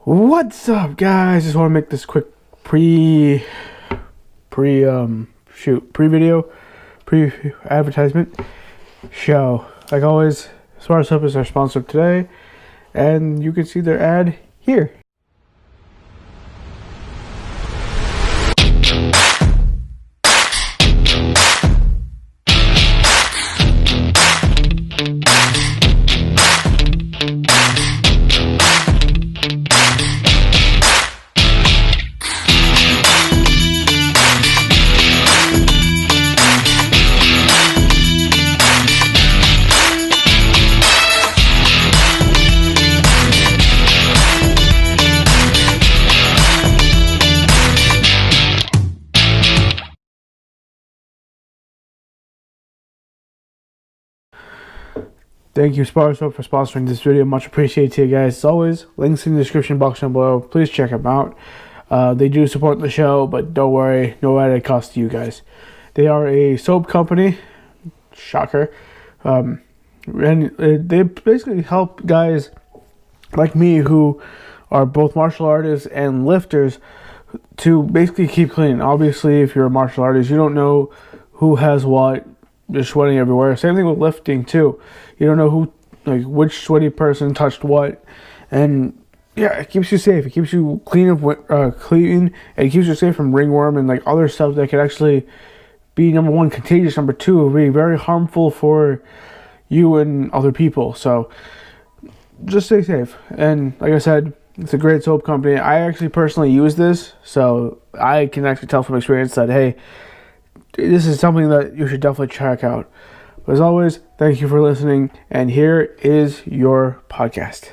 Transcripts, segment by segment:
What's up, guys? Just want to make this quick pre video pre advertisement show. Like always, Smart Up is our sponsor today, and you can see their ad here. Thank you, Smart Up, for sponsoring this video. Much appreciated to you guys. As always, links in the description box down below. Please check them out. They do support the show, but don't worry, no added cost to you guys. They are a soap company. Shocker. And they basically help guys like me who are both martial artists and lifters to basically keep clean. Obviously, if you're a martial artist, you don't know who has what. You're sweating everywhere. Same thing with lifting too. You don't know who, like, which sweaty person touched what, and yeah, it keeps you safe. It keeps you clean and it keeps you safe from ringworm and like other stuff that could actually be, number one, contagious. Number two, be very harmful for you and other people. So just stay safe. And like I said, it's a great soap company. I actually personally use this, so I can actually tell from experience that, hey, this is something that you should definitely check out. But as always, thank you for listening, and here is your podcast.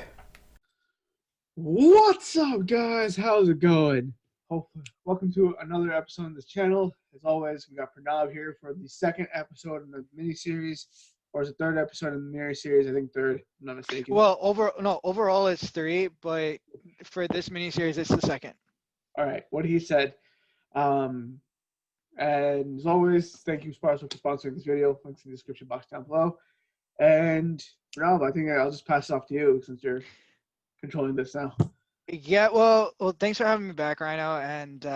What's up, guys? How's it going? Welcome to another episode on this channel. As always, we got Pranav here for the second episode in the mini-series, or is it third episode in the mini-series? I think third, if I'm not mistaken. Well, overall it's three, but for this mini-series, it's the second. All right, what he said. And as always, thank you, Sparso, for sponsoring this video. Links in the description box down below. And Pranav, I think I'll just pass it off to you since you're controlling this now. Yeah, well, thanks for having me back, Rhino. And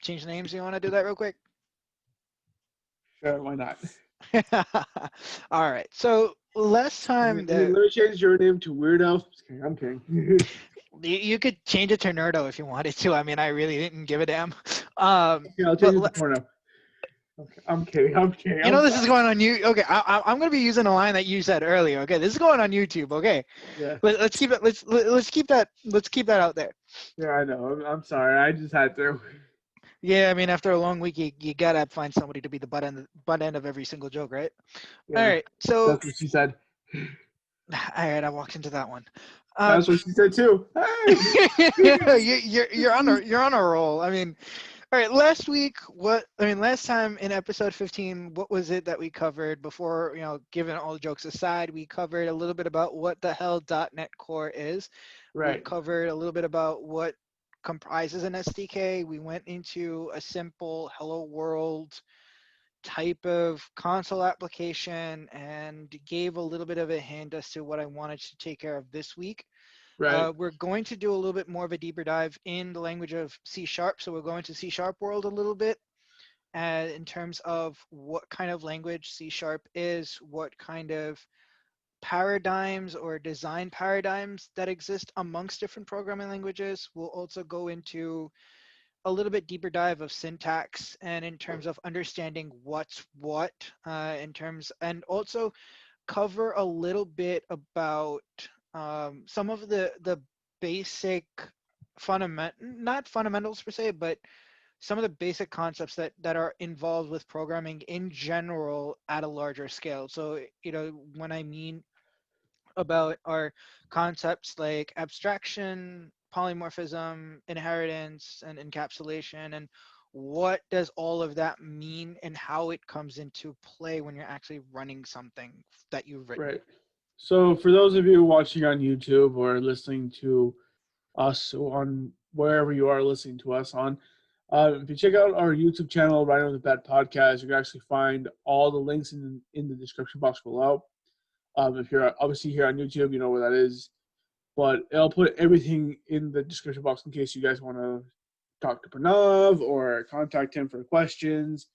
change names. You want to do that real quick? Sure, why not? All right. So last time, let me change your name to Weirdo. I'm kidding. You could change it to Nerdo if you wanted to. I mean, I really didn't give a damn. Yeah, I'll change it to Porno. Okay, I'm kidding. You know, this is going on you. Okay, I'm gonna be using a line that you said earlier. Okay, this is going on YouTube. Okay. Yeah. Let's keep it. Let's keep that out there. Yeah, I know. I'm sorry. I just had to. Yeah, I mean, after a long week, you gotta find somebody to be the butt end of every single joke, right? Yeah, all right, so that's what she said. All right, I walked into that one. That's what she said too. Hey! you're on a roll. I mean, all right. Last time in episode 15, what was it that we covered before? You know, given all the jokes aside, we covered a little bit about what the hell .NET Core is. Right. We covered a little bit about what comprises an SDK. We went into a simple hello world type of console application and gave a little bit of a hint as to what I wanted to take care of this week. Right. We're going to do a little bit more of a deeper dive in the language of C#. So we're going to C# world a little bit in terms of what kind of language C# is, what kind of paradigms or design paradigms that exist amongst different programming languages. We'll also go into a little bit deeper dive of syntax and in terms of understanding what's what and also cover a little bit about some of the basic not fundamentals per se, but some of the basic concepts that are involved with programming in general at a larger scale. So, you know, when I mean about our concepts like abstraction, polymorphism, inheritance, and encapsulation, and what does all of that mean and how it comes into play when you're actually running something that you've written. Right. So for those of you watching on YouTube or listening to us on wherever you are listening to us on, if you check out our YouTube channel, Rhino the Bad Podcast, you can actually find all the links in the description box below. If you're obviously here on YouTube, you know where that is. but I'll put everything in the description box in case you guys want to talk to Pranav or contact him for questions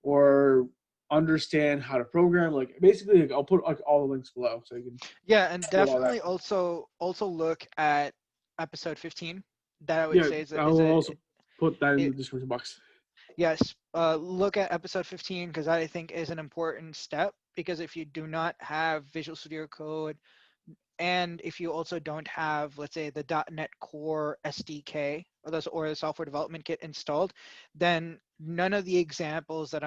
or understand how to program. Like basically, like, I'll put like all the links below so you can Yeah, and get all that. definitely also look at episode 15. That I would Yeah, say I will also put that in the description box. yes, look at episode 15 because I think is an important step, because if you do not have Visual Studio Code, and if you also don't have, let's say, the .NET Core SDK or the software development kit installed, then none of the examples that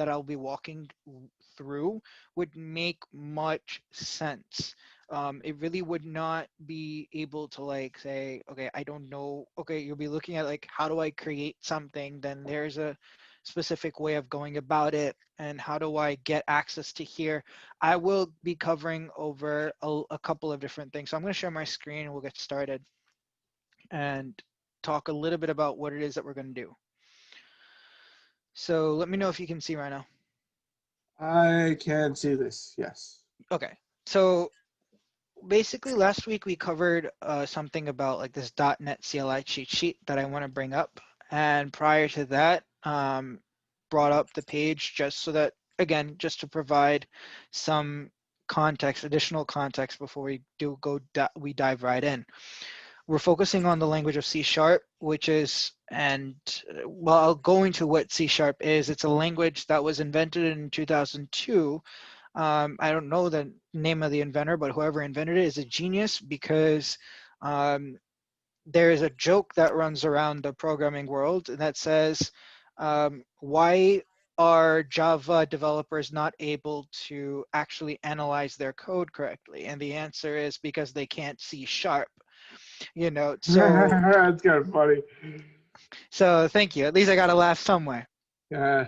I'll be walking through would make much sense. It really would not be able to like say, okay, I don't know. Okay, you'll be looking at like, how do I create something? Then there's a specific way of going about it, and how do I get access to here? I will be covering over a couple of different things. So I'm going to share my screen and we'll get started and talk a little bit about what it is that we're going to do. So let me know if you can see right now. I can see this. Yes. Okay. So basically last week we covered something about like this .NET CLI cheat sheet that I want to bring up. And prior to that, brought up the page just so that, again, just to provide some context, additional context before we we dive right in. We're focusing on the language of C#, which is, and well, I'll go into what C# is. It's a language that was invented in 2002. I don't know the name of the inventor, but whoever invented it is a genius, because there is a joke that runs around the programming world that says, why are Java developers not able to actually analyze their code correctly? And the answer is because they can't C#. You know, That's kind of funny. so thank you. At least I got to laugh somewhere. Yeah.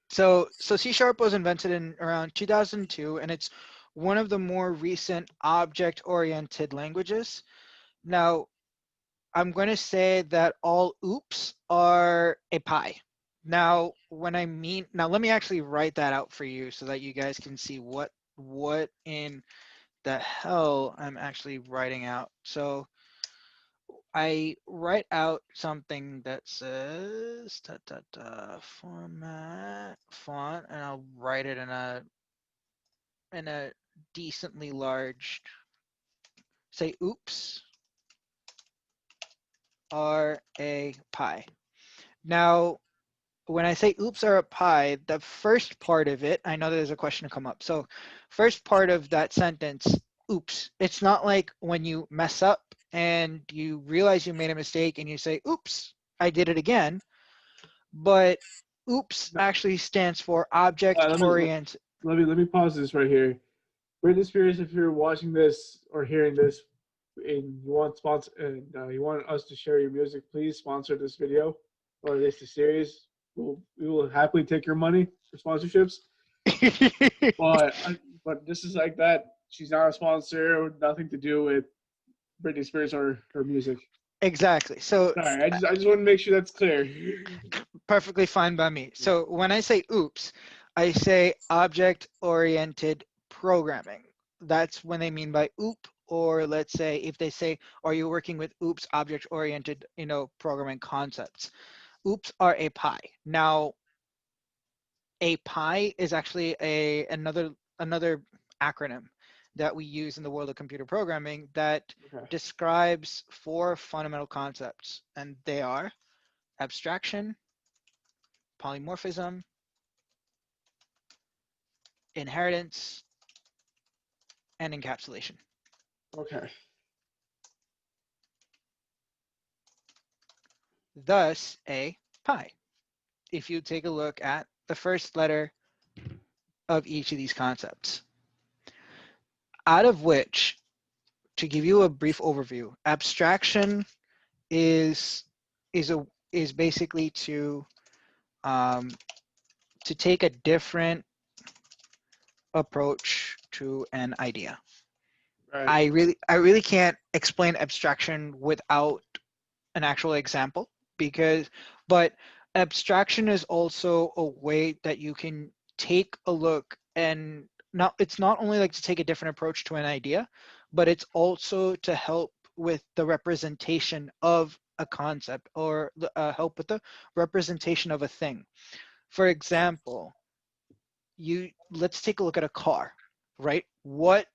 So C# was invented in around 2002, and it's one of the more recent object-oriented languages. Now, I'm going to say that all oops are a pie. Now, let me actually write that out for you so that you guys can see what in the hell I'm actually writing out. So I write out something that says format font, and I'll write it in a decently large, say oops are a pie. Now, when I say oops are a pie, the first part of it, I know there's a question to come up. So first part of that sentence, oops, it's not like when you mess up and you realize you made a mistake and you say, oops, I did it again. But oops actually stands for object oriented. Let me pause this right here. Britney Spears, if you're watching this or hearing this, and you want sponsor and you want us to share your music, please sponsor this video or this series. We will happily take your money for sponsorships. But but this is like that. She's not a sponsor. Nothing to do with Britney Spears or her music. Exactly. So sorry, I just want to make sure that's clear. Perfectly fine by me. So when I say oops, I say object-oriented programming. That's when they mean by oop. Or let's say if they say, are you working with oops object-oriented, programming concepts? Oops are a pie. Now, a pie is actually another acronym that we use in the world of computer programming that describes 4 fundamental concepts, and they are abstraction, polymorphism, inheritance, and encapsulation. Okay. Thus, a pie. If you take a look at the first letter of each of these concepts, out of which, to give you a brief overview, abstraction is basically to take a different approach to an idea. Right. I really can't explain abstraction without an actual example, but abstraction is also a way that you can take a look, and it's not only like to take a different approach to an idea, but it's also to help with the representation of a concept, or help with the representation of a thing. For example, let's take a look at a car, right? What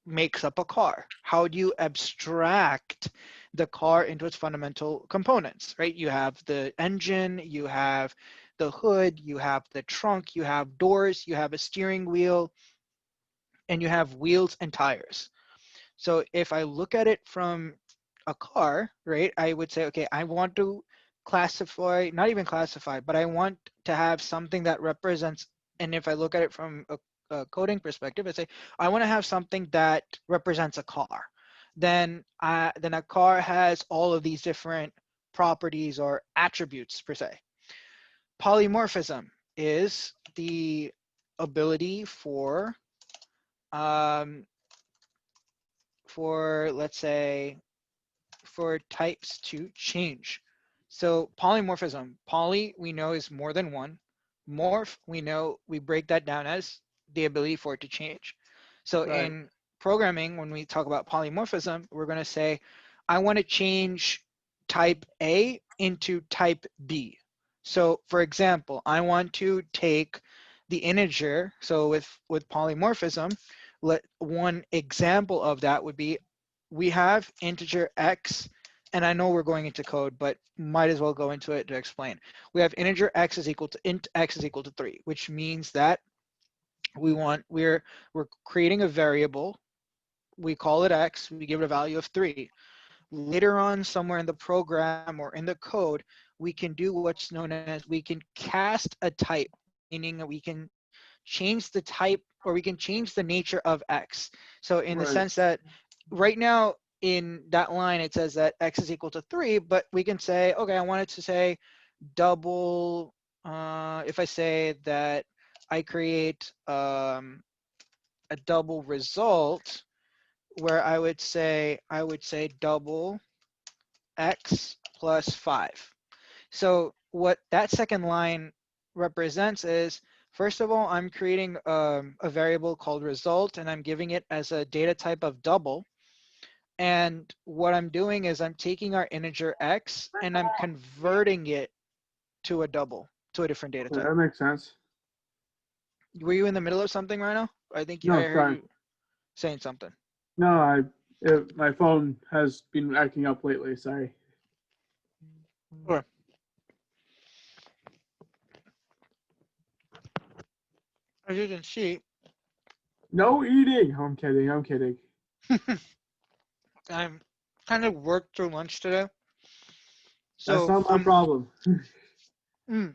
makes up a car? How do you abstract the car into its fundamental components, right? You have the engine, you have the hood, you have the trunk, you have doors, you have a steering wheel, and you have wheels and tires. So if I look at it from a car, right, I would say, okay, I want to classify, not even classify, but I want to have something that represents, and if I look at it from a coding perspective, I say, I want to have something that represents a car. Then a car has all of these different properties or attributes per se. Polymorphism is the ability um, for let's say for types to change. So polymorphism, poly we know is more than one. Morph, we know we break that down as the ability for it to change. So Right. in programming, when we talk about polymorphism, we're going to say, I want to change type A into type B. So for example, I want to take the integer. So with polymorphism, one example of that would be, we have integer x, and I know we're going into code, but might as well go into it to explain. We have integer x is equal to int x is equal to 3, which means that we're creating a variable. We call it x. We give it a value of 3. Later on, somewhere in the program or in the code, we can do what's known as, we can cast a type, meaning that we can change the type, or we can change the nature of x. So in the Right. sense that right now in that line, it says that x is equal to 3, but we can say, okay, I want it to say double, if I say that I create a double result, where I would say double x plus 5. So what that second line represents is, first of all, I'm creating a variable called result, and I'm giving it as a data type of double. And what I'm doing is I'm taking our integer x and I'm converting it to a double, to a different data Okay, type. that makes sense. Were you in the middle of something, Rhino? I No, heard sorry. you saying something. No, my phone has been acting up lately. Sorry. Sure. As you can see, No eating. I'm kidding. I'm kidding. I'm kind of worked through lunch today. That's So not my problem. mm,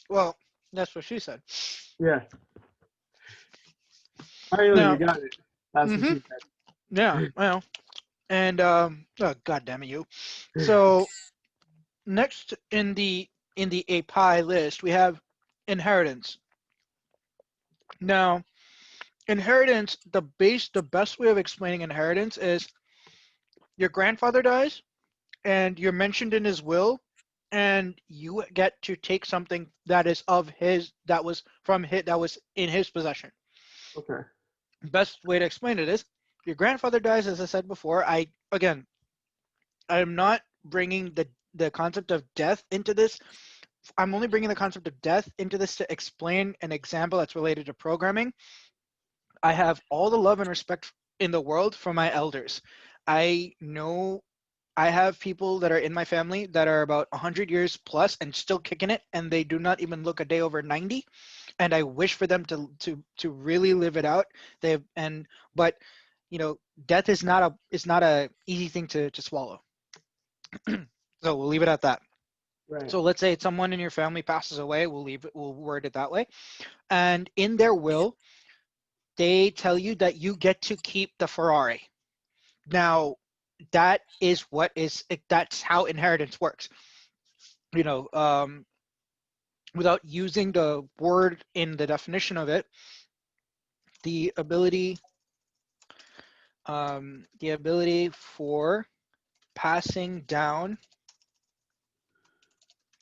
well, that's what she said. Yeah. Finally, you Now, got it. That's what mm-hmm, she yeah, said. well, and oh, God damn it, you. So next in the API list, we have inheritance. Now, inheritance, the best way of explaining inheritance is, your grandfather dies and you're mentioned in his will, and you get to take something that is of his, that was from his, that was in his possession. Okay. Best way to explain it is, your grandfather dies, as I said before. I'm not bringing the concept of death into this. I'm only bringing the concept of death into this to explain an example that's related to programming. I have all the love and respect in the world for my elders. I know I have people that are in my family that are about 100 years plus and still kicking it, and they do not even look a day over 90. And I wish for them to really live it out. But you know, death is not a easy thing to swallow. So we'll leave it at that. Right. So let's say someone in your family passes away. We'll word it that way. And in their will, they tell you that you get to keep the Ferrari. Now, that's how inheritance works. You know, without using the word in the definition of it, the ability, the ability for passing down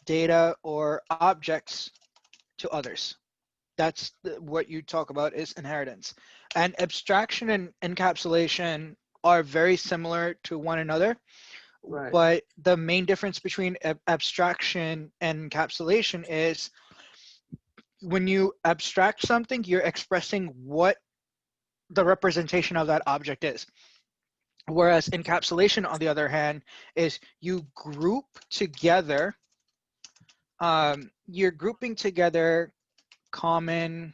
data or objects to others. What you talk about is inheritance. And abstraction and encapsulation are very similar to one another, Right. but the main difference between abstraction and encapsulation is when you abstract something, you're expressing what the representation of that object is. Whereas encapsulation, on the other hand, is you group together, you're grouping together common,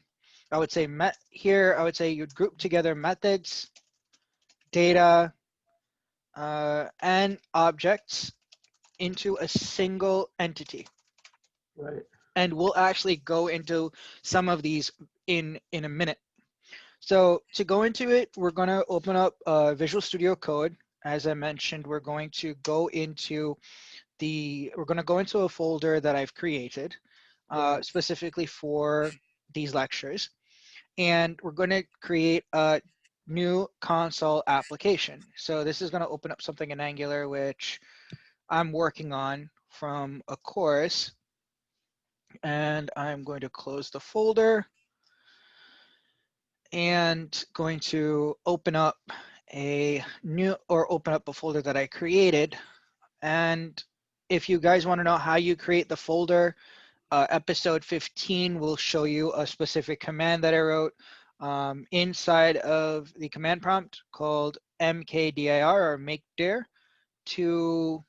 I would say here, I would say you'd group together methods, data, and objects into a single entity. Right. And we'll actually go into some of these in a minute. So to go into it, we're going to open up Visual Studio Code. As I mentioned, we're going to go into a folder that I've created Right. specifically for these lectures. And we're going to create a new console application. So this is going to open up something in Angular, which I'm working on from a course. And I'm going to close the folder and going to open up a folder that I created. And if you guys want to know how you create the folder, episode 15 will show you a specific command that I wrote inside of the command prompt called mkdir or make dir to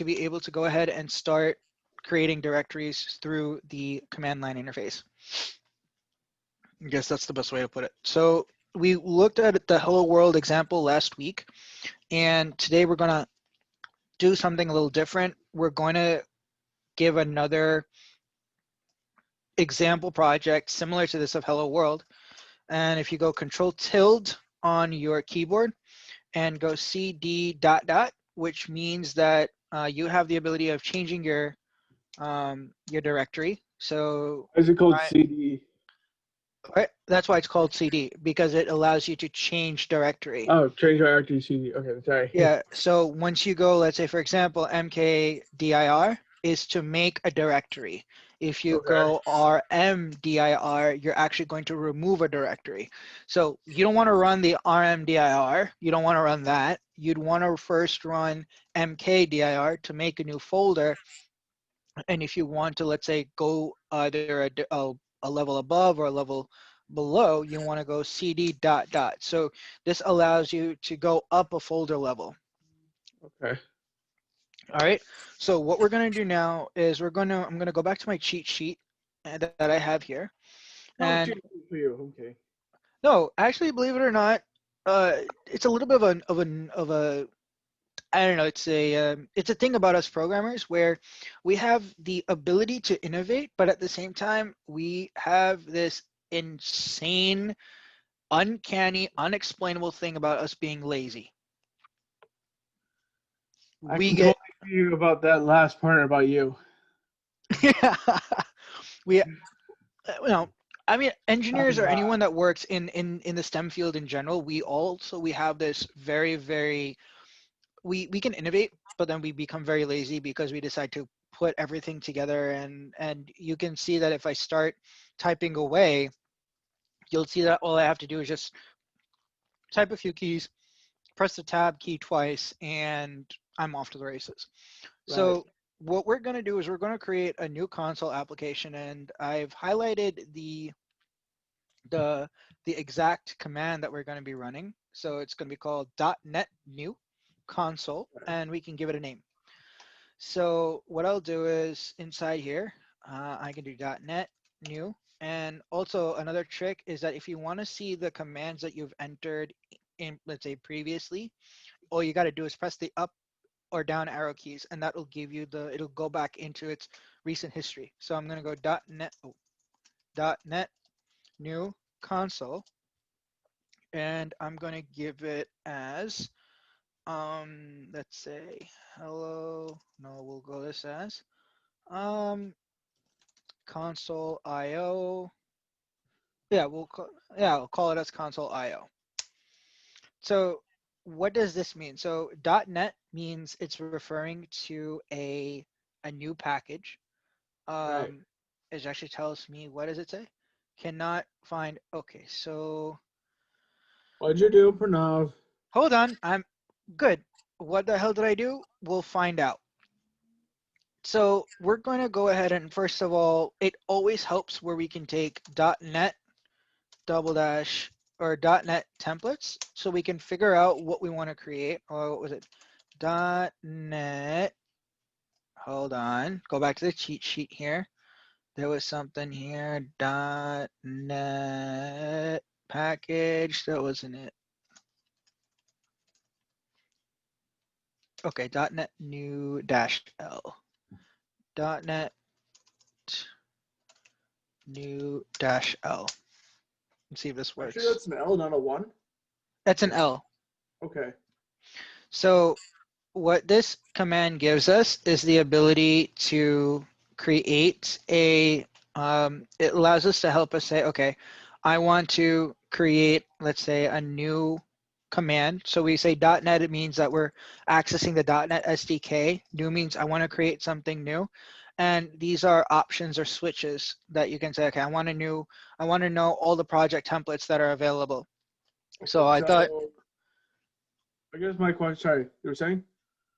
be able to go ahead and start creating directories through the command line interface. I guess that's the best way to put it. So we looked at the Hello World example last week, and today we're going to do something a little different. We're going to give another example project similar to this of Hello World. And if you go Control tilde on your keyboard and go cd dot dot, which means that you have the ability of changing your directory. So Is it called CD? that's why it's called CD, because it allows you to change directory. Oh, change directory CD. Okay, sorry. Yeah, so once you go, let's say, for example, mkdir is to make a directory. If you Okay. go rmdir, you're actually going to remove a directory. So you don't want to run the rmdir. You don't want to run that. You'd want to first run mkdir to make a new folder. And if you want to, let's say, go either a level above or a level below, you want to go cd dot dot. So this allows you to go up a folder level. Okay. All right. So what we're going to do now is I'm going to go back to my cheat sheet that I have here. Oh, And cheap for you. Okay. no, actually, believe it or not, it's a little bit of a I don't know. It's a thing about us programmers where we have the ability to innovate, but at the same time, we have this insane, uncanny, unexplainable thing about us being lazy. I We can get, totally see you about that last part about you. we, I mean, engineers I'm or anyone that works in the STEM field in general, we have this we can innovate, but then we become very lazy because we decide to put everything together. And you can see that if I start typing away, you'll see that all I have to do is just type a few keys, press the tab key twice, and I'm off to the races. right. So what we're going to do is we're going to create a new console application, and I've highlighted the the exact command that we're going to be running. So it's going to be called .NET new console, and we can give it a name. So what I'll do is inside here, I can do .NET new. And also another trick is that if you want to see the commands that you've entered in, let's say previously, all you got to do is press the up or down arrow keys, and that will give you it'll go back into its recent history. So I'm going to go .NET new console, and I'm going to give it as, let's say, hello, no, we'll go this as, console IO. Yeah, I'll call it as console IO. So what does this mean? So .NET means it's referring to a new package. Right. It actually tells me, what does it say? Cannot find. Okay, so What'd you do, Pranav? hold on. I'm good. What the hell did I do? We'll find out. So we're going to go ahead and first of all, it always helps where we can take .NET double dash or .NET templates so we can figure out what we want to create. Or what was it? .NET. Hold on. Go back to the cheat sheet here. There was something here. .NET package. That wasn't it. Okay. .NET new dash L. .NET new dash L. Let's see if this Actually, works. that's an L, not a 1. That's an L. Okay. So what this command gives us is the ability to create a, it allows us to help us say, okay, I want to create, let's say, a new command. So we say .NET, it means that we're accessing the .NET SDK. New means I want to create something new. And these are options or switches that you can say, okay, I want to know all the project templates that are available. So Okay, I thought, so I guess my question, sorry, you were saying?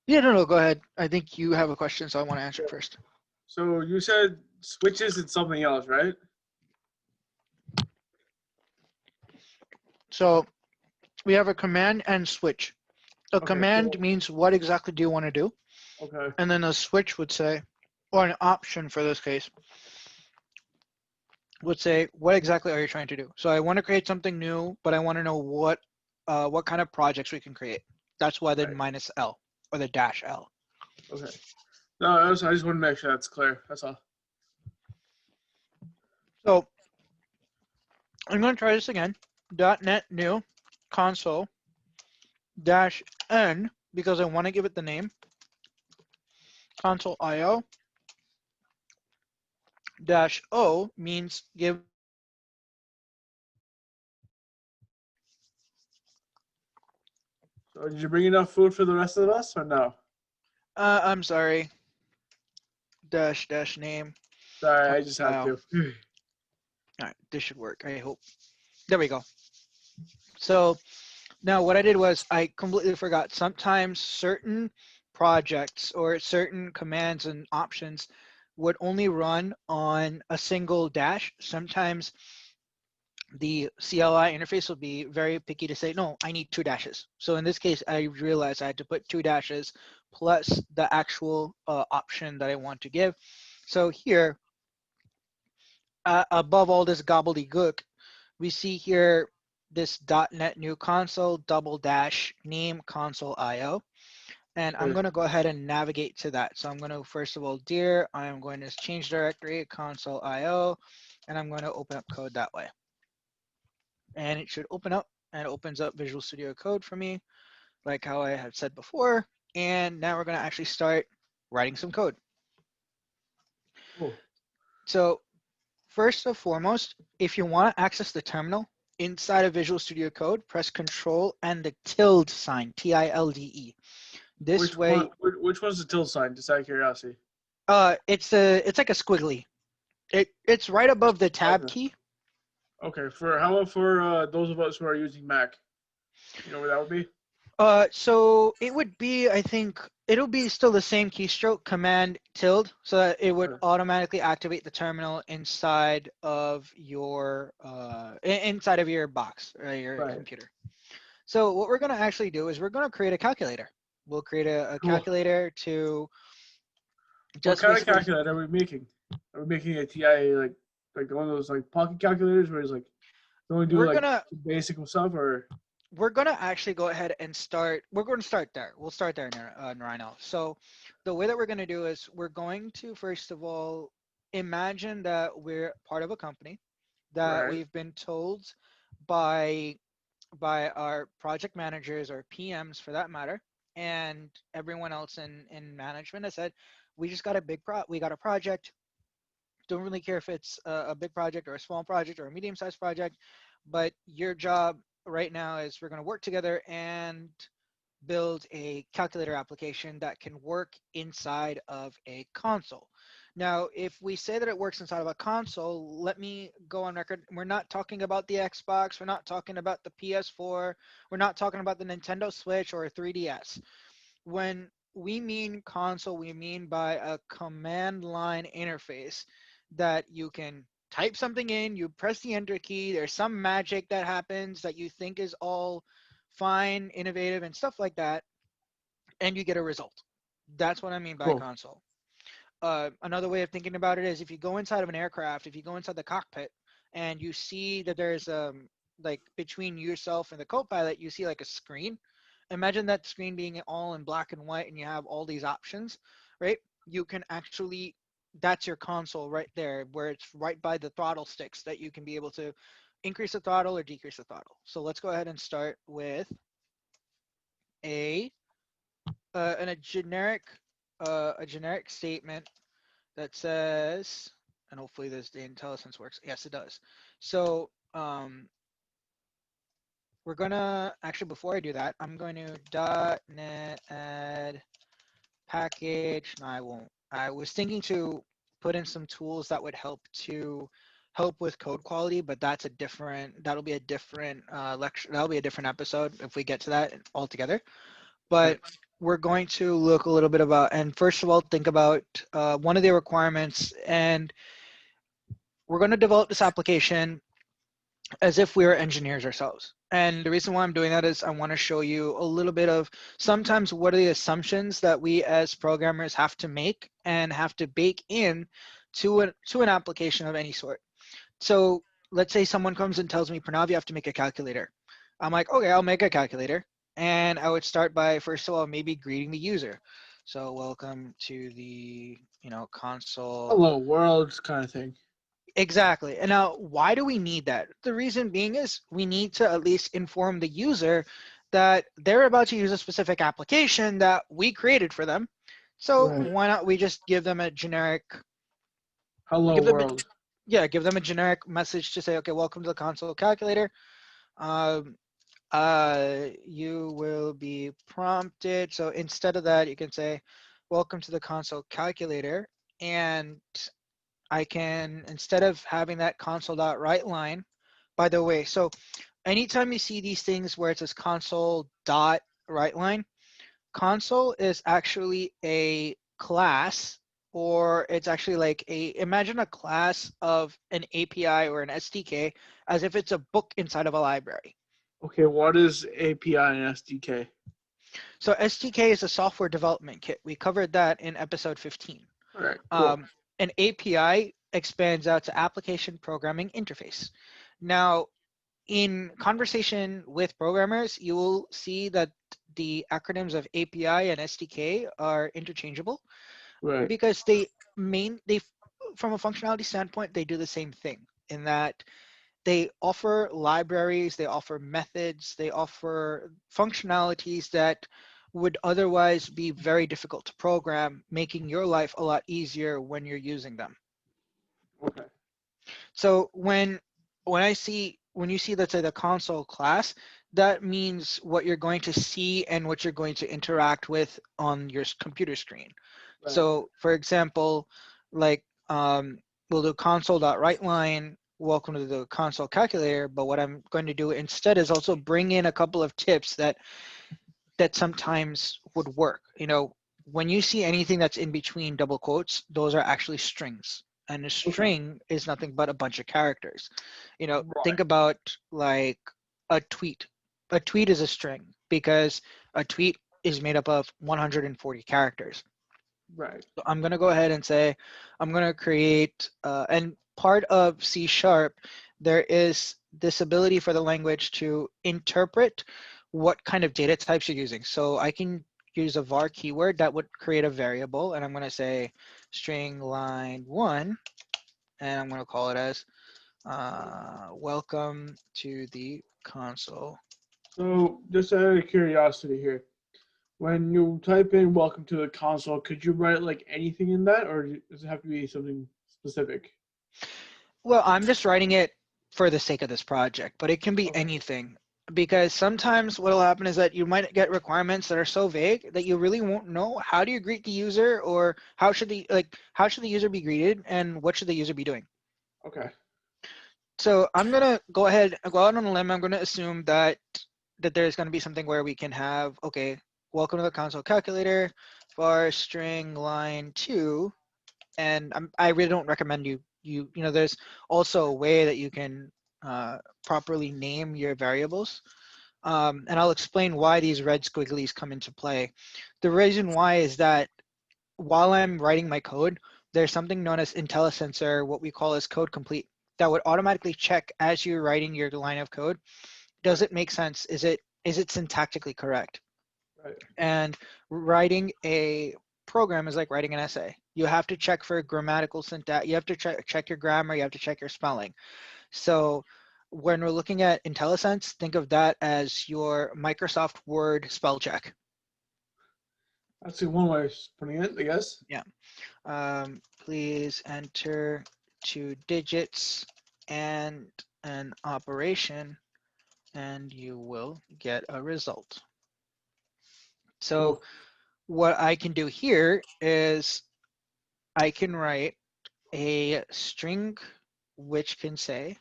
yeah, no, go ahead. I think you have a question, so I want to answer it first. So you said switches and something else, right? So we have a command and switch. A Okay, command so, means what exactly do you want to do? okay, And then a switch would say, or an option for this case, would say, what exactly are you trying to do? So I want to create something new, but I want to know what kind of projects we can create. That's why the right, minus L or the dash L. okay. No, I just want to make sure that's clear. That's all. So I'm going to try this again. .NET new console dash N because I want to give it the name. Console IO dash O means give. So did you bring enough food for the rest of us or no? I'm sorry. Dash name. Sorry, I just had File. to. All right, this should work. I hope. There we go. So now what I did was I completely forgot. Sometimes certain projects or certain commands and options would only run on a single dash. Sometimes the CLI interface will be very picky to say, no, I need 2 dashes. So in this case, I realized I had to put 2 dashes plus the actual option that I want to give. So here, above all this gobbledygook, we see here this .NET new console double dash name console IO. And I'm Okay. going to go ahead and navigate to that. So I'm going to, first of all, dir, I'm going to change directory console IO, and I'm going to open up code that way. And it should open up, and it opens up Visual Studio Code for me, like how I had said before. And now we're going to actually start writing some code. Cool. So first and foremost, if you want to access the terminal inside of Visual Studio Code, press Control and the tilde sign, TILDE. This Which one? way, Which one's the tilde sign? Just out of curiosity. it's like a squiggly. It's right above the tab Okay. key. Okay. For how about for those of us who are using Mac? You know where that would be? So it would be, I think, it'll be still the same keystroke, Command tilde, so that it would Okay. automatically activate the terminal inside of your box or your Right. computer. So what we're going to actually do is we're going to create a calculator. We'll create a Cool. calculator to What just kind of basically, calculator are we making? Are we making a TI like one of those like pocket calculators where it's like only do we're like gonna basic stuff or we're gonna actually go ahead and start. We're going to start there. We'll start there, Rhino. So the way that we're going to do is we're going to first of all imagine that we're part of a company that right? we've been told by our project managers or PMs for that matter, and everyone else in management has said, we just got a we got a project. Don't really care if it's a big project or a small project or a medium-sized project, but your job right now is we're going to work together and build a calculator application that can work inside of a console. Now, if we say that it works inside of a console, let me go on record. We're not talking about the Xbox. We're not talking about the PS4. We're not talking about the Nintendo Switch or 3DS. When we mean console, we mean by a command line interface that you can type something in, you press the enter key, there's some magic that happens that you think is all fine, innovative, and stuff like that, and you get a result. That's what I mean by Cool. console. Another way of thinking about it is if you go inside of an aircraft, if you go inside the cockpit and you see that there's like between yourself and the co-pilot, you see like a screen. Imagine that screen being all in black and white and you have all these options, right? You can actually, that's your console right there, where it's right by the throttle sticks that you can be able to increase the throttle or decrease the throttle. So let's go ahead and start with a and a generic statement that says, and hopefully this the IntelliSense works. Yes, it does. So we're gonna actually, before I do that, I'm going to .NET add package. No, I won't. I was thinking to put in some tools that would help with code quality, but that'll be a different lecture. That'll be a different episode if we get to that altogether. Okay. But we're going to look a little bit about, and first of all, think about one of the requirements, and we're going to develop this application as if we were engineers ourselves. And the reason why I'm doing that is I want to show you a little bit of sometimes what are the assumptions that we as programmers have to make and have to bake in to an application of any sort. So let's say someone comes and tells me, Pranav, you have to make a calculator. I'm like, okay, I'll make a calculator. And I would start by, first of all, maybe greeting the user. So welcome to the, console. Hello world kind of thing. Exactly. And now, why do we need that? The reason being is we need to at least inform the user that they're about to use a specific application that we created for them. So Right. why not we just give them a generic, Hello give them, a, world. yeah, give them a generic message to say, okay, welcome to the console calculator. Um, you will be prompted. So instead of that, you can say, welcome to the console calculator. And I can, instead of having that console.write line, by the way, so anytime you see these things where it says console.write line, console is actually a class, or it's actually like imagine a class of an API or an SDK as if it's a book inside of a library. Okay, what is API and SDK? So SDK is a software development kit. We covered that in episode 15. All right, cool. Um, an API expands out to application programming interface. Now, in conversation with programmers, you will see that the acronyms of API and SDK are interchangeable Right. because they from a functionality standpoint, they do the same thing in that they offer libraries, they offer methods, they offer functionalities that would otherwise be very difficult to program, making your life a lot easier when you're using them. Okay. So when you see, let's say, the console class, that means what you're going to see and what you're going to interact with on your computer screen. Right. So for example, like we'll do console.writeLine, welcome to the console calculator, but what I'm going to do instead is also bring in a couple of tips that sometimes would work. When you see anything that's in between double quotes, those are actually strings. And a Okay. string is nothing but a bunch of characters. Think Right. about like a tweet. A tweet is a string because a tweet is made up of 140 characters. Right. So I'm going to go ahead and say, I'm going to create, and part of C Sharp, there is this ability for the language to interpret what kind of data types you're using. So I can use a var keyword that would create a variable, and I'm going to say string line 1, and I'm going to call it as welcome to the console. So, just out of curiosity here, when you type in "Welcome to the console," could you write like anything in that, or does it have to be something specific? Well, I'm just writing it for the sake of this project, but it can be Okay. anything. because sometimes what will happen is that you might get requirements that are so vague that you really won't know how do you greet the user, or how should the user be greeted, and what should the user be doing. Okay. So I'm gonna go out on a limb. I'm gonna assume that there's gonna be something where we can have, okay, welcome to the console calculator, var string line 2, and I really don't recommend you know, there's also a way that you can properly name your variables. And I'll explain why these red squigglies come into play. The reason why is that while I'm writing my code, there's something known as IntelliSensor, what we call as code complete, that would automatically check as you're writing your line of code. Does it make sense? Is it syntactically correct? Right. And writing a program is like writing an essay. You have to check for grammatical syntax. You have to check your grammar. You have to check your spelling. So when we're looking at IntelliSense, think of that as your Microsoft Word spell check. That's one way of putting it, I guess. Yeah. Please enter 2 digits and an operation, and you will get a result. So Cool. what I can do here is I can write a string which can say,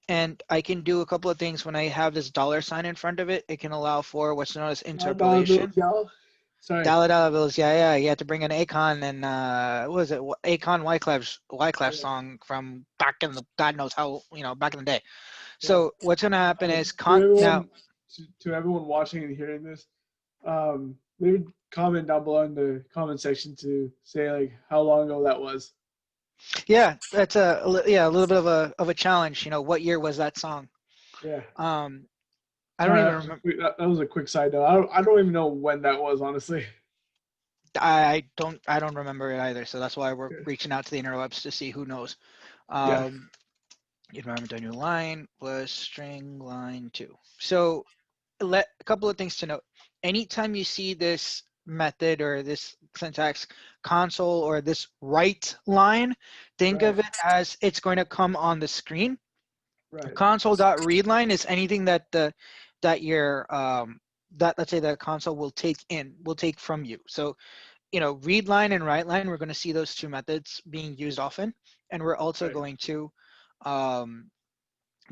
and I can do a couple of things when I have this $sign in front of it. It can allow for what's known as Dollar bills, interpolation. y'all. Sorry. Dollar bills, yeah. You had to bring an Akon and what was it? Akon Wyclef Yeah. song from back in the God knows how, back in the day. Yeah. So what's gonna happen is To now. everyone, to everyone watching and hearing this, maybe comment down below in the comment section to say like how long ago that was. Yeah, that's a little bit of a challenge. What year was that song? Yeah. Um, I don't Sorry, even remember. that was a quick side note. I don't even know when that was, honestly. I don't remember it either. So that's why we're Yeah. reaching out to the interwebs to see who knows. Yeah. Environment new line was string line 2. So a couple of things to note. Anytime you see this method or this syntax console or this write line, think Right. of it as it's going to come on the screen. Right. Console.readline is anything that let's say the console will take from you. So read line and write line, we're going to see those two methods being used often, and we're also Right. going to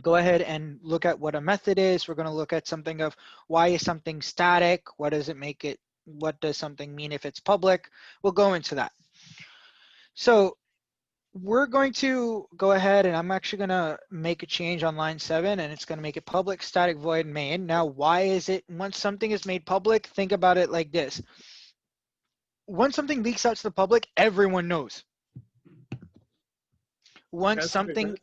go ahead and look at what a method is. We're going to look at something of why is something static? What does it make it? What does something mean if it's public? We'll go into that. So we're going to go ahead and I'm actually going to make a change on line 7, and it's going to make it public static void main. Now, why is it once something is made public, think about it like this. Once something leaks out to the public, everyone knows. Once That's pretty something,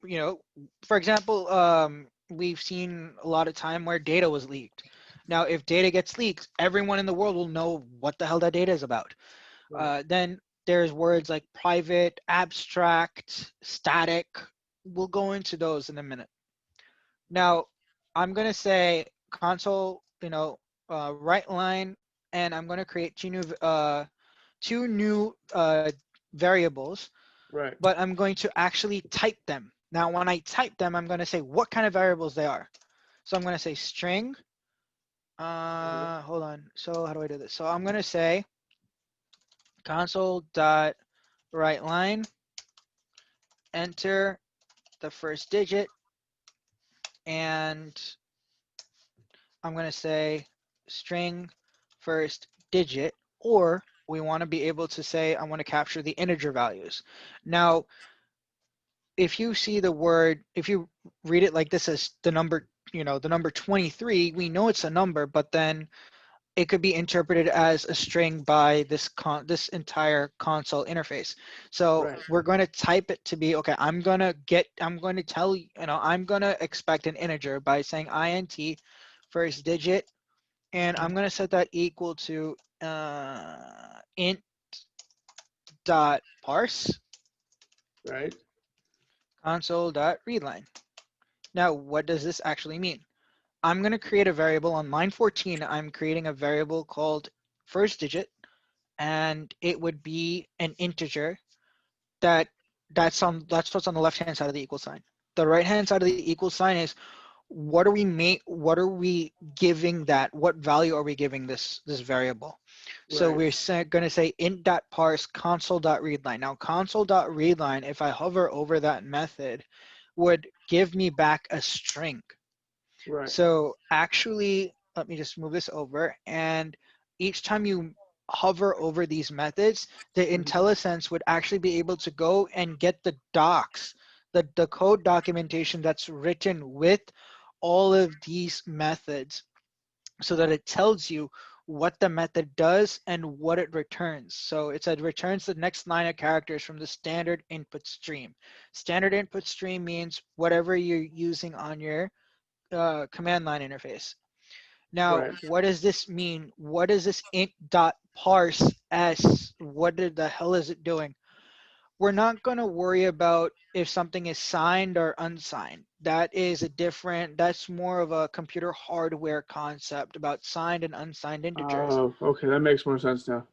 good. for example, we've seen a lot of time where data was leaked. Now, if data gets leaked, everyone in the world will know what the hell that data is about. Right. Then there's words like private, abstract, static. We'll go into those in a minute. Now, I'm going to say console, write line, and I'm going to create two new variables, Right. but I'm going to actually type them. Now, when I type them, I'm going to say what kind of variables they are. So I'm going to say string. Hold on. So how do I do this? So I'm going to say console dot write line, enter the first digit, and I'm going to say string first digit, or we want to be able to say I want to capture the integer values. Now, if you see the word, if you read it like this as the number, the number 23, we know it's a number, but then it could be interpreted as a string by this entire console interface. So Right. we're going to type it to be, okay, I'm going to tell you, I'm going to expect an integer by saying int first digit, and I'm going to set that equal to int dot parse Right. console dot readline. Now, what does this actually mean? I'm going to create a variable on line 14. I'm creating a variable called first digit, and it would be an integer that's what's on the left hand side of the equal sign. The right hand side of the equal sign is what are we giving that? What value are we giving this variable? So Right. we're going to say int.parse console.readline. Now console.readline, if I hover over that method, would give me back a string. Right. So actually, let me just move this over. And each time you hover over these methods, the Mhm. IntelliSense would actually be able to go and get the docs, the code documentation that's written with all of these methods, so that it tells you what the method does and what it returns. So it said returns the next line of characters from the standard input stream. Standard input stream means whatever you're using on your command line interface. Now, Right. what does this mean? What is this int.parse s? What the hell is it doing? We're not going to worry about if something is signed or unsigned. That is a different, that's more of a computer hardware concept about signed and unsigned integers. Oh, okay, that makes more sense now.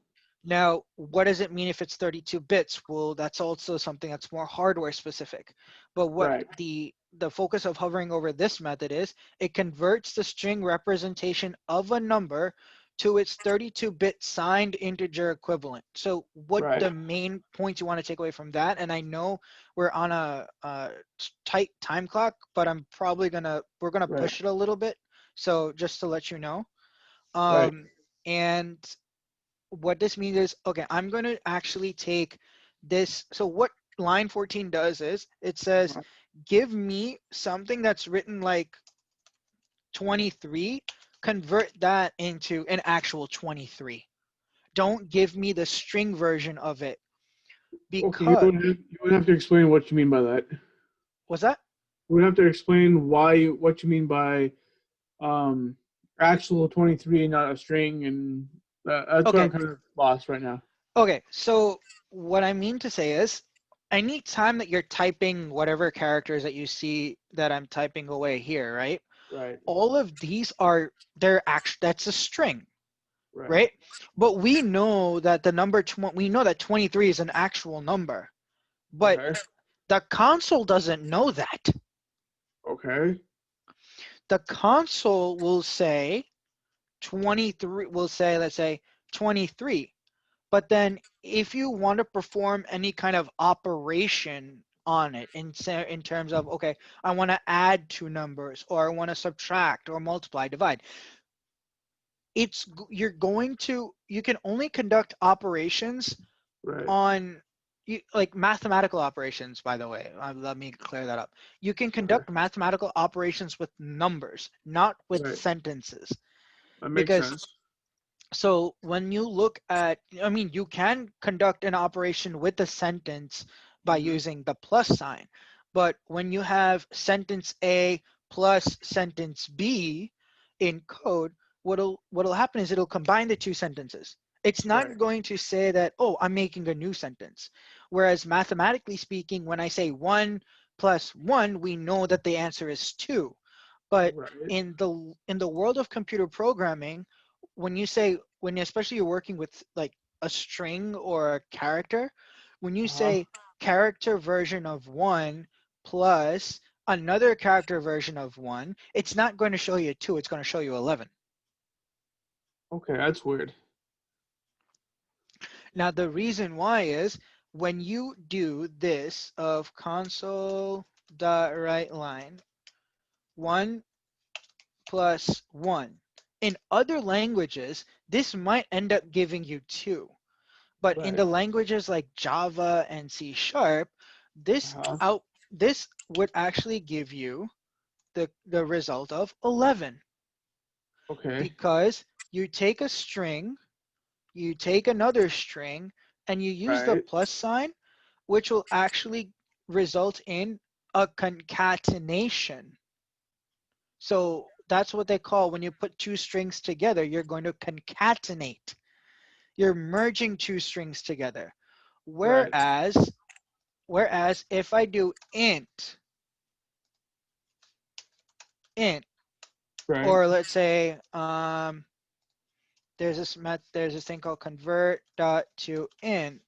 Now, what does it mean if it's 32 bits? Well, that's also something that's more hardware specific. But what Right. the focus of hovering over this method is, it converts the string representation of a number to its 32-bit signed integer equivalent. So what Right. the main points you want to take away from that, and I know we're on a tight time clock, but we're gonna Right. push it a little bit. So just to let you know. Right. And what this means is, okay, I'm going to actually take this. So what line 14 does is it says, Uh-huh. give me something that's written like 23, convert that into an actual 23. Don't give me the string version of it, Okay, because, you would have to explain what you mean by that. what's that? You would have to explain what you mean by um actual 23, not a string, and that's where I'm Okay, kind of lost right now. okay. So what I mean to say is, anytime that you're typing whatever characters that you see that I'm typing away here, right? Right. All of these are, they're actually, that's a string, Right. right? But we know that the number we know that 23 is an actual number, but Okay. the console doesn't know that. Okay. The console will say 23, will say, let's say 23. But then if you want to perform any kind of operation on it in terms of, okay, I want to add two numbers, or I want to subtract or multiply, divide, you can only conduct operations Right. on, like mathematical operations, by the way. Let me clear that up. You can Okay. conduct mathematical operations with numbers, not with Right. sentences. That makes Because, sense. so when you look at, I mean, you can conduct an operation with a sentence by Hmm. using the plus sign. But when you have sentence A plus sentence B in code, what'll happen is it'll combine the two sentences. It's not Right. going to say that, oh, I'm making a new sentence. Whereas mathematically speaking, when I say 1 plus 1, we know that the answer is 2. But Right. in the world of computer programming, when you say, when especially you're working with like a string or a character, when you Uh-huh. say character version of 1 plus another character version of 1, it's not going to show you 2, it's going to show you 11. Okay, that's weird. Now the reason why is, when you do this of console dot write line 1 plus 1, in other languages this might end up giving you 2. But in Right. the languages like Java and C Sharp, this Uh-huh. out this would actually give you the result of 11, Okay. because you take a string, you take another string, and you use the Right. plus sign, which will actually result in a concatenation. So that's what they call, when you put two strings together, you're going to concatenate. You're merging two strings together. Right. Whereas if I do int, Right. or let's say there's this thing called convert dot to int.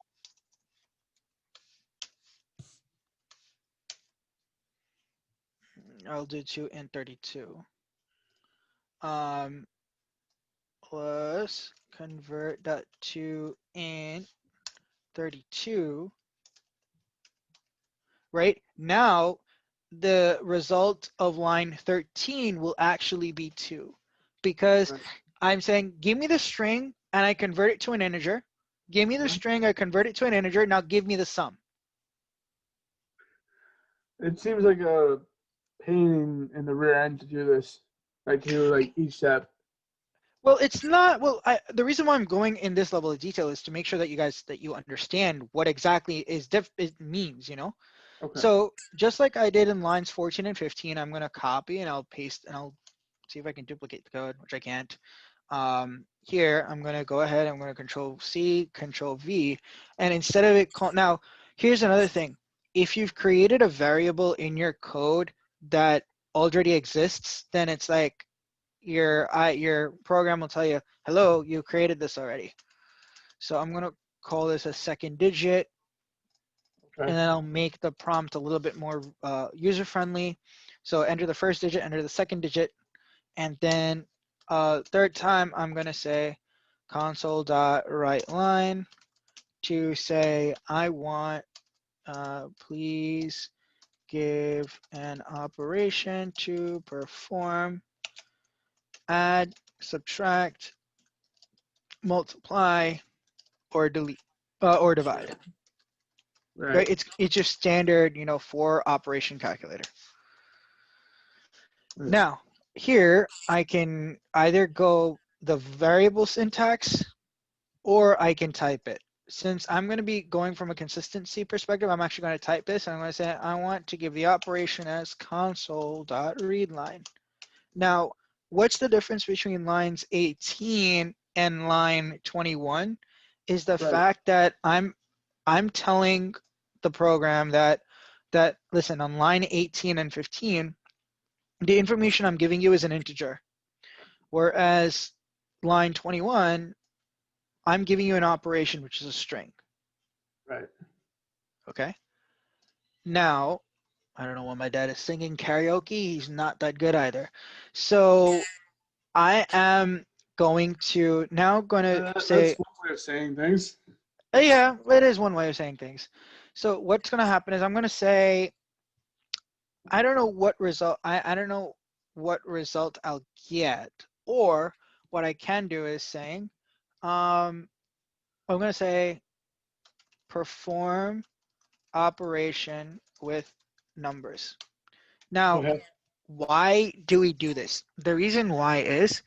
I'll do 2 int 32. Plus convert that to int 32. Right now, the result of line 13 will actually be 2, because Right. I'm saying, give me the string and I convert it to an integer. Give me the string, I convert it to an integer. Now give me the sum. It seems like a pain in the rear end to do this, like to do like each step. Well, it's not. Well, the reason why I'm going in this level of detail is to make sure that you understand what exactly it means. Okay. So just like I did in lines 14 and 15, I'm gonna copy and I'll paste and I'll see if I can duplicate the code, which I can't. Here, I'm gonna go ahead, I'm gonna Control C, Control V, and instead of it now, here's another thing. If you've created a variable in your code that already exists, then it's like your program will tell you, hello, you created this already. So I'm gonna call this a second digit, Okay. and then I'll make the prompt a little bit more user-friendly. So enter the first digit, enter the second digit, and then third time I'm gonna say console.writeLine to say I want please give an operation to perform add, subtract, multiply, or delete or divide. Right. Right? It's just standard, for operation calculator. Right. Now, here I can either go the variable syntax or I can type it. Since I'm going to be going from a consistency perspective, I'm actually going to type this. And I'm going to say I want to give the operation as console.readline. Now, what's the difference between lines 18 and line 21 is the Right. fact that I'm telling the program that listen, on line 18 and 15, the information I'm giving you is an integer, whereas line 21, I'm giving you an operation which is a string. Right. Okay. Now, I don't know why my dad is singing karaoke. He's not that good either. So I am going to That's say, one way of saying things. yeah, it is one way of saying things. So what's going to happen is I'm going to say, I don't know what result, I don't know what result I'll get. Or what I can do is saying, I'm going to say perform operation with numbers. Now, Okay. why do we do this? The reason why is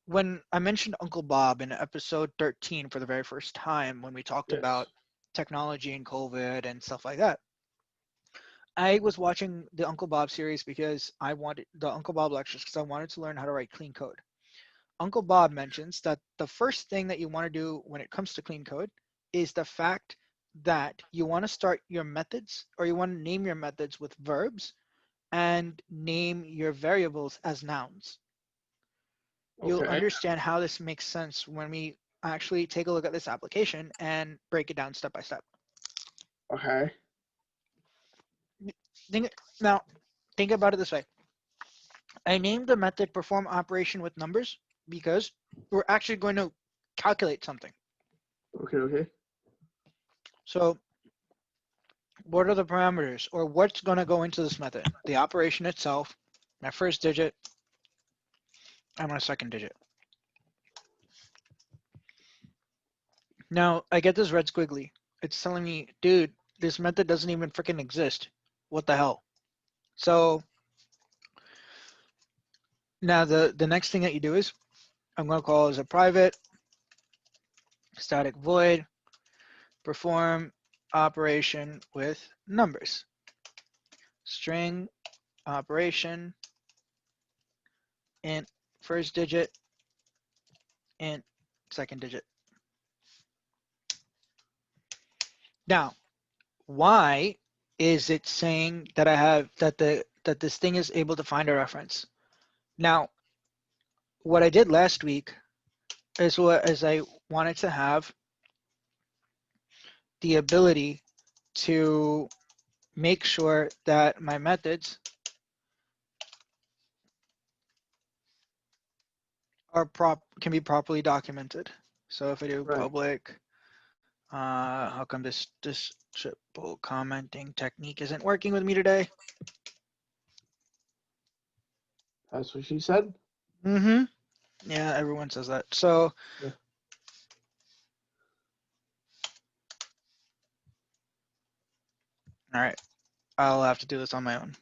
when I mentioned Uncle Bob in episode 13 for the very first time, when we talked Yes. about technology and COVID and stuff like that, I was watching the Uncle Bob series because I wanted the Uncle Bob lectures because I wanted to learn how to write clean code. Uncle Bob mentions that the first thing that you want to do when it comes to clean code is the fact that you want to start your methods or you want to name your methods with verbs and name your variables as nouns. You'll Okay. understand how this makes sense when we actually take a look at this application and break it down step by step. Okay. Think, now, think about it this way. I named the method perform operation with numbers because we're actually going to calculate something. Okay. Okay. So what are the parameters or what's going to go into this method? The operation itself, my first digit, and my second digit. Now I get this red squiggly. It's telling me, dude, this method doesn't even freaking exist. What the hell? So now the next thing that you do is I'm going to call as a private static void perform operation with numbers. String operation int first digit int second digit. Now, why is it saying that I have that this thing is able to find a reference? Now, what I did last week is I wanted to have the ability to make sure that my methods can be properly documented. So if I do Right. public, how come this triple commenting technique isn't working with me today? That's what she said. Mm-hmm. Yeah, everyone says that. So Yeah. all right, I'll have to do this on my own.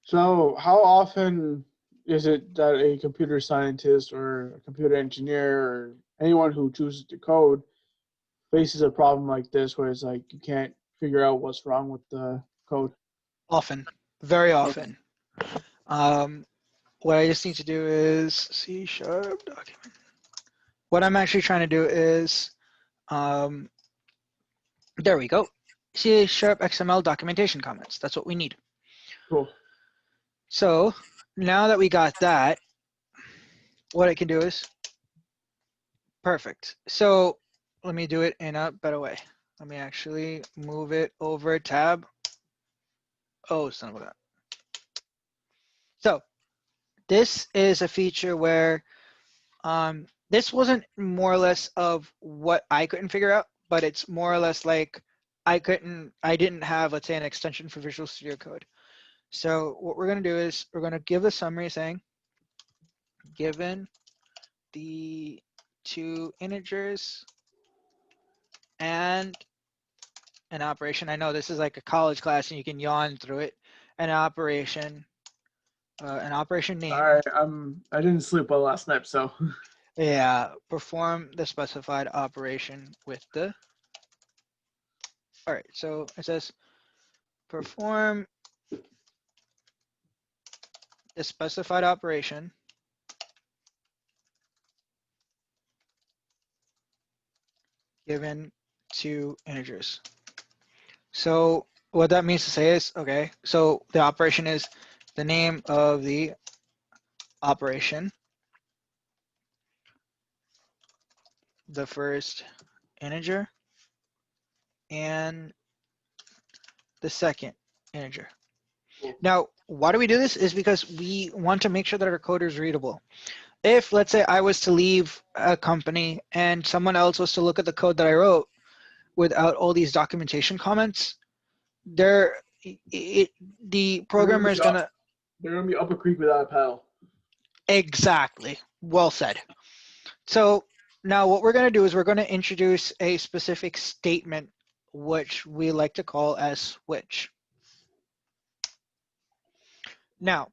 So, how often is it that a computer scientist or a computer engineer or anyone who chooses to code faces a problem like this where it's like you can't figure out what's wrong with the code? Often, very Okay. often. What I just need to do is C# document. What I'm actually trying to do is, there we go. C# XML documentation comments. That's what we need. Cool. So now that we got that, what I can do is, perfect. So let me do it in a better way. Let me actually move it over tab. Oh, son of a gun. So this is a feature where this wasn't more or less of what I couldn't figure out, but it's more or less like I didn't have, let's say, an extension for Visual Studio Code. So what we're going to do is we're going to give a summary saying, given the two integers and an operation. I know this is like a college class and you can yawn through it. An operation name. Sorry, I didn't sleep well last night, so Yeah, perform the specified operation with the. All right, so it says perform the specified operation given two integers. So what that means to say is, okay, so the operation is the name of the operation, the first integer, and the second integer. cool. Now, why do we do this? Is because we want to make sure that our code is readable. If, let's say, I was to leave a company and someone else was to look at the code that I wrote without all these documentation comments, the They're gonna programmer be is gonna. they're gonna be up a creek without a paddle. Exactly, well said. So now what we're going to do is we're going to introduce a specific statement which we like to call as switch. Now,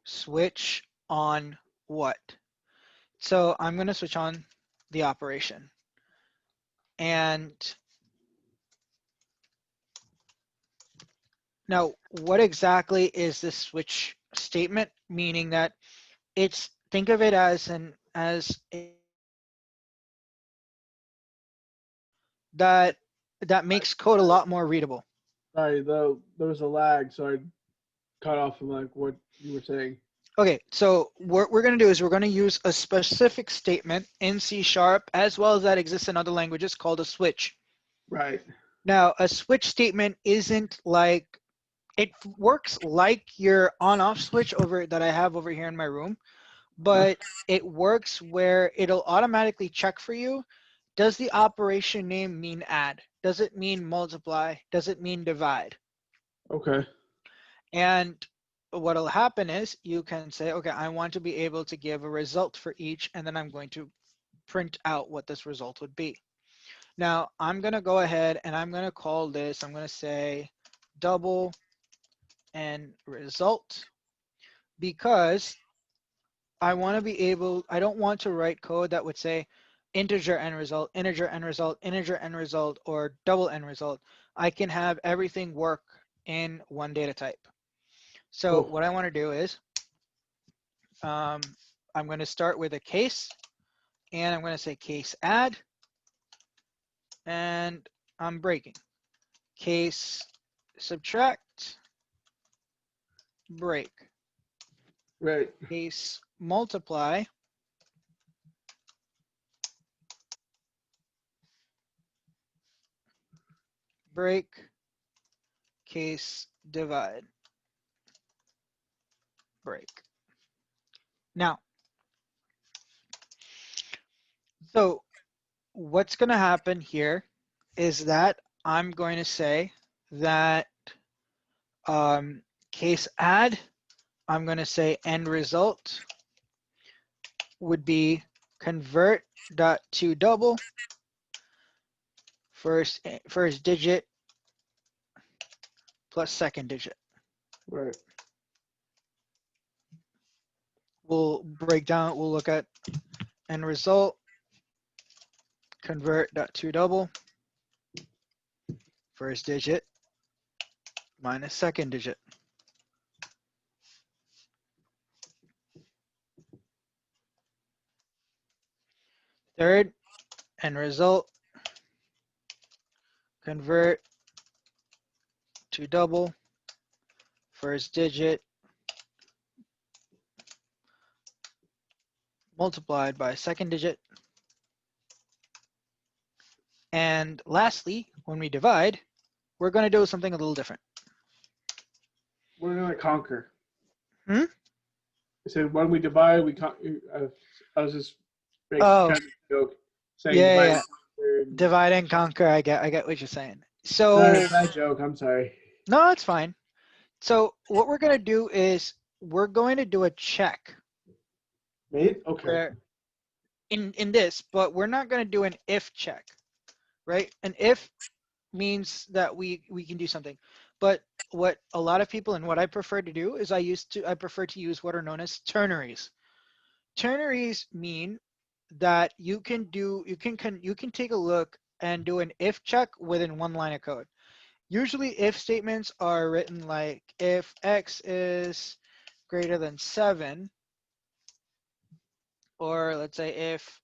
switch on what? So I'm going to switch on the operation. And now what exactly is this switch statement? Meaning that it's, think of it as that makes code a lot more readable. Sorry, though there was a lag, so I cut off from like what you were saying. Okay, so what we're going to do is we're going to use a specific statement in C# as well as that exists in other languages called a switch. Right. Now, a switch statement isn't like, it works like your on-off switch over that I have over here in my room, but it works where it'll automatically check for you. Does the operation name mean add? Does it mean multiply? Does it mean divide? Okay. And what'll happen is you can say, okay, I want to be able to give a result for each, and then I'm going to print out what this result would be. Now, I'm going to go ahead and I'm going to call this, I'm going to say double and result, because I want to be able, I don't want to write code that would say integer end result, integer end result, integer end result, or double end result. I can have everything work in one data type. So Cool. what I want to do is I'm going to start with a case, and I'm going to say case add, and I'm breaking. Case subtract, break. Right. Case multiply, break. Case divide. break. Now, so what's going to happen here is that I'm going to say that case add, I'm going to say end result would be convert dot to double first digit plus second digit. Right. We'll break down, we'll look at end result, convert dot to double, first digit minus second digit. Third, end result, convert to double, first digit multiplied by second digit. And lastly, when we divide, we're going to do something a little different. We're gonna conquer. Hmm? I said when we divide, we conquer. I was just making Oh, kind of a joke saying yeah, divide. yeah. Divide and conquer. I get what you're saying. Not So a bad joke. I'm sorry. no, it's fine. So what we're going to do is we're going to do a check Mate? Okay. where in this, but we're not going to do an if check, right? An if means that we can do something. But what a lot of people and what I prefer to do is I prefer to use what are known as ternaries. Ternaries mean that you can take a look and do an if check within one line of code. Usually if statements are written like if x is greater than 7, or let's say if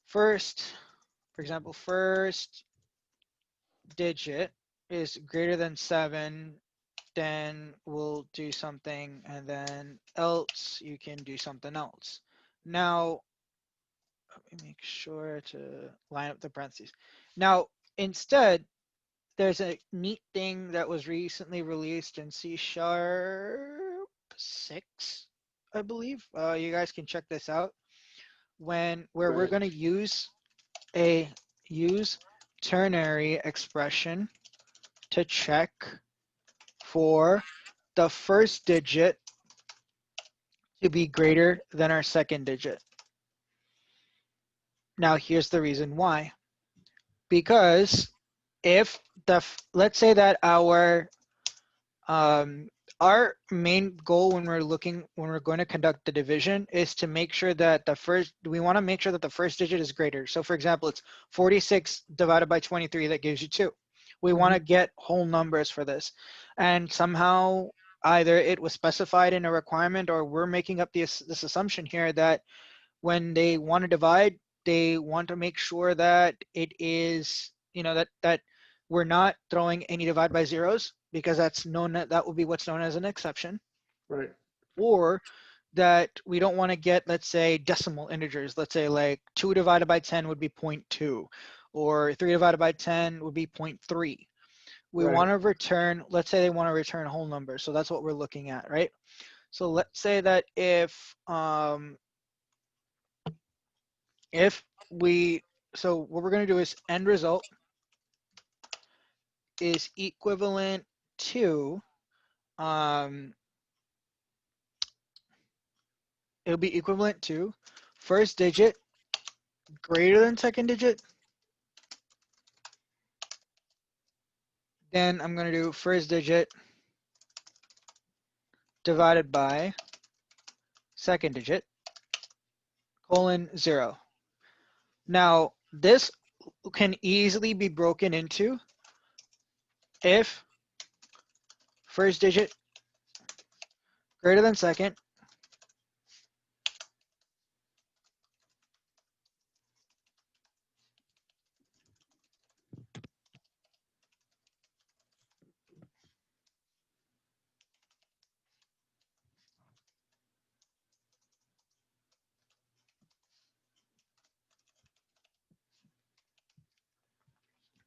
first, for example, first digit is greater than 7, then we'll do something, and then else you can do something else. Now, let me make sure to line up the parentheses. Now, instead, there's a neat thing that was recently released in C# 6, I believe. You guys can check this out. Where we're going to use ternary expression to check for the first digit to be greater than our second digit. Now, here's the reason why. Because if let's say that our main goal when we're going to conduct the division is to make sure that we want to make sure that the first digit is greater. So for example, it's 46 divided by 23, that gives you 2. We want to get whole numbers for this. And somehow either it was specified in a requirement, or we're making up this assumption here that when they want to divide, they want to make sure that it is, that we're not throwing any divide by zeros, because that will be what's known as an exception. Right. Or that we don't want to get, let's say, decimal integers. Let's say like 2 divided by 10 would be 0.2, or 3 divided by 10 would be 0.3. We want to return, let's say they want to return whole numbers. So that's what we're looking at, right? So let's say that so what we're going to do is end result is equivalent to, it'll be equivalent to first digit greater than second digit. Then I'm going to do first digit divided by second digit, colon 0. Now, this can easily be broken into if first digit greater than second,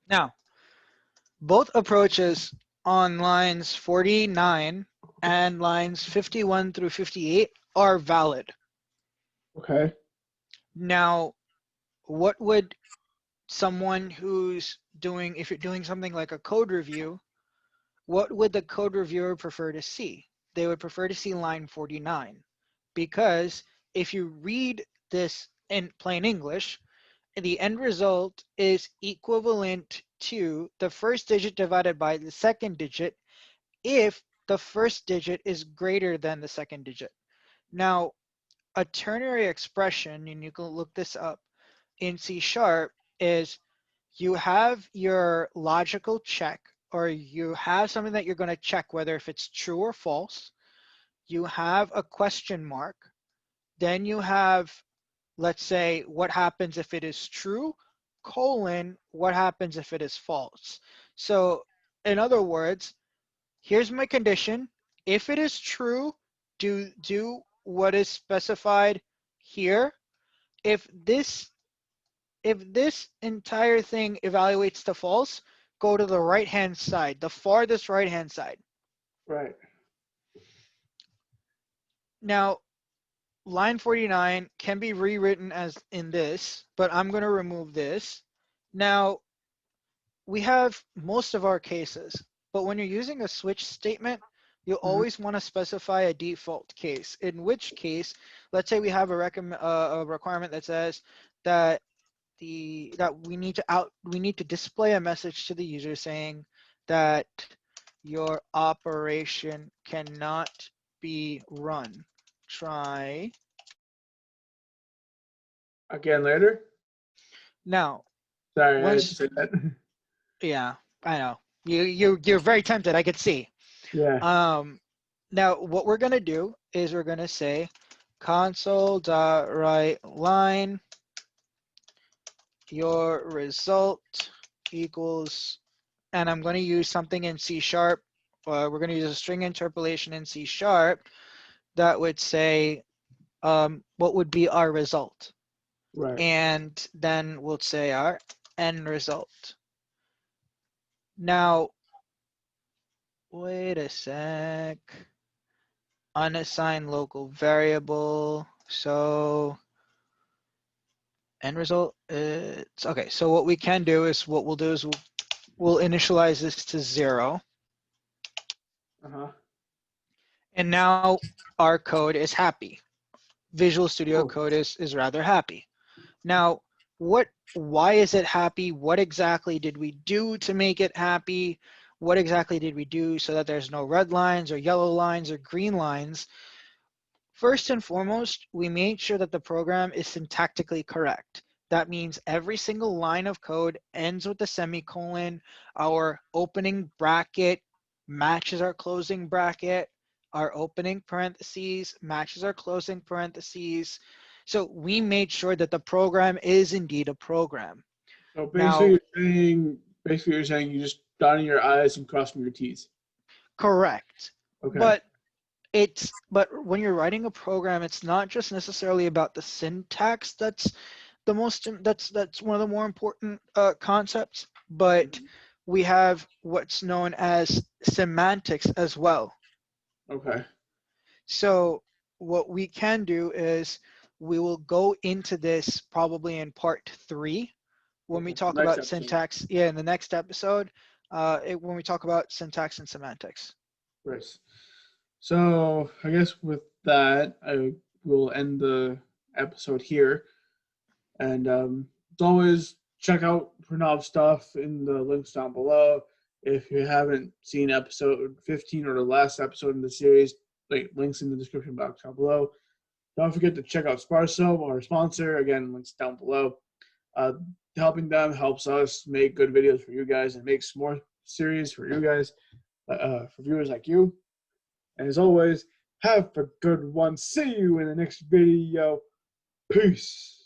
now both approaches on lines 49 and lines 51 through 58 are valid. Okay. Now, what would someone who's doing, if you're doing something like a code review, what would the code reviewer prefer to see? They would prefer to see line 49, because if you read this in plain English, the end result is equivalent to the first digit divided by the second digit if the first digit is greater than the second digit. Now, a ternary expression, and you can look this up in C sharp, is you have your logical check, or you have something that you're going to check whether if it's true or false. You have a question mark. Then you have, let's say, what happens if it is true, colon, what happens if it is false. So in other words, here's my condition. If it is true, do what is specified here. If this entire thing evaluates to false, go to the right-hand side, the farthest right-hand side. Right. Now, line 49 can be rewritten as in this, but I'm going to remove this. Now, we have most of our cases, but when you're using a switch statement, you always want to specify a default case, in which case, let's say we have a requirement that says that we need to display a message to the user saying that your operation cannot be run. Try Again later. now. Sorry, I had to Once, say that. yeah, I know you're very tempted. I could see. Yeah. Now what we're gonna do is we're gonna say console.write line your result equals, and I'm going to use something in C sharp. We're going to use a string interpolation in C sharp that would say what would be our result. Right. And then we'll say our end result. Now, wait a sec. Unassigned local variable. So end result, it's okay. So what we can do is what we'll do is we'll initialize this to 0. Uh-huh. And now our code is happy. Visual Studio Cool. Code is rather happy. Now, why is it happy? What exactly did we do to make it happy? What exactly did we do so that there's no red lines or yellow lines or green lines? First and foremost, we made sure that the program is syntactically correct. That means every single line of code ends with a semicolon. Our opening bracket matches our closing bracket. Our opening parentheses matches our closing parentheses. So we made sure that the program is indeed a program. So Now, basically you're saying you just dotting your I's and crossing your T's. correct. Okay. But when you're writing a program, it's not just necessarily about the syntax that's one of the more important concepts, but we have what's known as semantics as well. Okay. So what we can do is we will go into this probably in part 3 when we talk Next about episode. syntax. Yeah, in the next episode, when we talk about syntax and semantics. Right. So I guess with that, I will end the episode here. And as always, check out Pranav's stuff in the links down below. If you haven't seen episode 15 or the last episode in the series, links in the description box down below. Don't forget to check out Sparso, our sponsor. Again, links down below. Helping them helps us make good videos for you guys and makes more series for you guys, for viewers like you. And as always, have a good one. See you in the next video. Peace.